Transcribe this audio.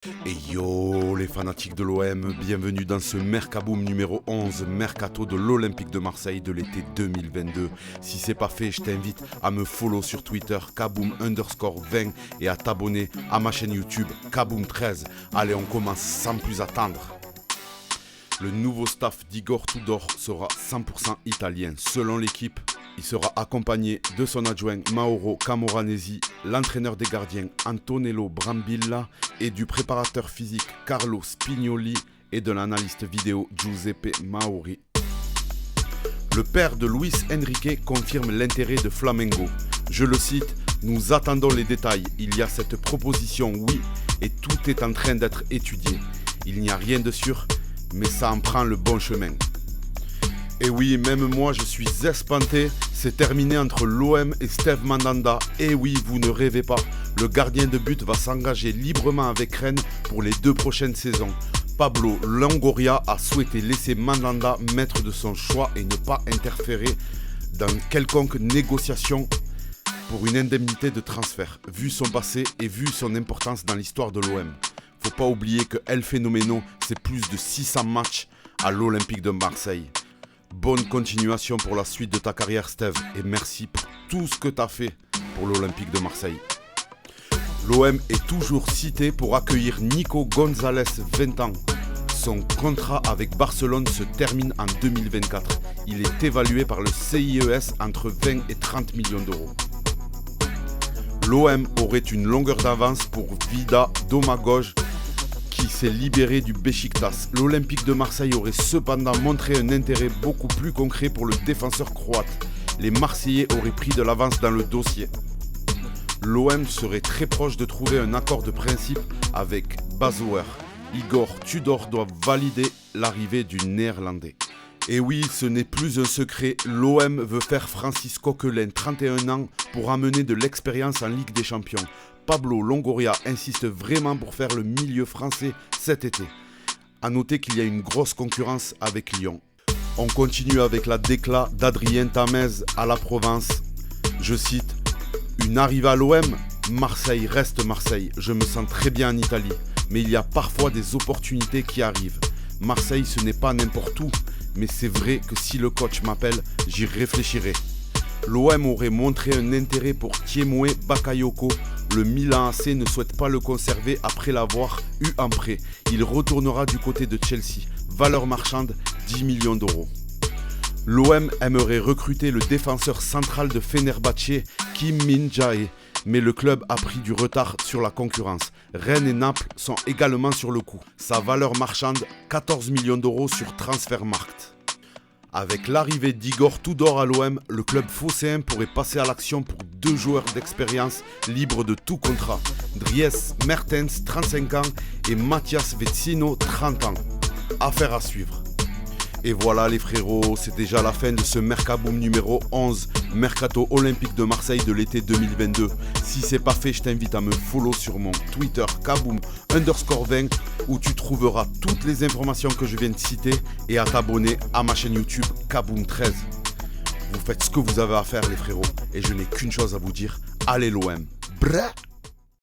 Et yo les fanatiques de l'OM, bienvenue dans ce Mercaboom numéro 11, Mercato de l'Olympique de Marseille de l'été 2022. Si c'est pas fait, je t'invite à me follow sur Twitter, Kaboom_20 et à t'abonner à ma chaîne YouTube, Kaboom13. Allez, on commence sans plus attendre. Le nouveau staff d'Igor Tudor sera 100% italien. Selon l'équipe, il sera accompagné de son adjoint Mauro Camoranesi, l'entraîneur des gardiens Antonello Brambilla et du préparateur physique Carlo Spignoli et de l'analyste vidéo Giuseppe Mauri. Le père de Luis Enrique confirme l'intérêt de Flamengo. Je le cite, « Nous attendons les détails. Il y a cette proposition, oui, et tout est en train d'être étudié. Il n'y a rien de sûr, mais ça en prend le bon chemin. » Et oui, même moi je suis espanté, c'est terminé entre l'OM et Steve Mandanda. Et oui, vous ne rêvez pas, le gardien de but va s'engager librement avec Rennes pour les 2 prochaines saisons. Pablo Longoria a souhaité laisser Mandanda maître de son choix et ne pas interférer dans quelconque négociation pour une indemnité de transfert, vu son passé et vu son importance dans l'histoire de l'OM. Faut pas oublier que El Phénoméno, c'est plus de 600 matchs à l'Olympique de Marseille. Bonne continuation pour la suite de ta carrière, Steve, et merci pour tout ce que tu as fait pour l'Olympique de Marseille. L'OM est toujours cité pour accueillir Nico Gonzalez, 20 ans. Son contrat avec Barcelone se termine en 2024. Il est évalué par le CIES entre 20 et 30 millions d'euros. L'OM aurait une longueur d'avance pour Vida Domagoj, qui s'est libéré du Beşiktaş. L'Olympique de Marseille aurait cependant montré un intérêt beaucoup plus concret pour le défenseur croate. Les Marseillais auraient pris de l'avance dans le dossier. L'OM serait très proche de trouver un accord de principe avec Basauer. Igor Tudor doit valider l'arrivée du Néerlandais. Et oui, ce n'est plus un secret, l'OM veut faire Francis Coquelin, 31 ans, pour amener de l'expérience en Ligue des Champions. Pablo Longoria insiste vraiment pour faire le milieu français cet été. A noter qu'il y a une grosse concurrence avec Lyon. On continue avec la décla d'Adrien Tamez à la Provence. Je cite, « Une arrivée à l'OM, Marseille reste Marseille. Je me sens très bien en Italie, mais il y a parfois des opportunités qui arrivent. Marseille, ce n'est pas n'importe où, mais c'est vrai que si le coach m'appelle, j'y réfléchirai. » L'OM aurait montré un intérêt pour Tiémoué Bakayoko. Le Milan AC ne souhaite pas le conserver après l'avoir eu en prêt. Il retournera du côté de Chelsea. Valeur marchande, 10 millions d'euros. L'OM aimerait recruter le défenseur central de Fenerbahçe, Kim Min-jae, mais le club a pris du retard sur la concurrence. Rennes et Naples sont également sur le coup. Sa valeur marchande, 14 millions d'euros sur Transfermarkt. Avec l'arrivée d'Igor Tudor à l'OM, le club phocéen pourrait passer à l'action pour 2 joueurs d'expérience libres de tout contrat. Dries Mertens, 35 ans, et Mathias Vecino, 30 ans. Affaire à suivre. Et voilà les frérots, c'est déjà la fin de ce Mercaboom numéro 11, Mercato Olympique de Marseille de l'été 2022. Si c'est pas fait, je t'invite à me follow sur mon Twitter Kaboom_20 où tu trouveras toutes les informations que je viens de citer et à t'abonner à ma chaîne YouTube Kaboom13. Vous faites ce que vous avez à faire les frérots et je n'ai qu'une chose à vous dire, allez l'OM. Brrr.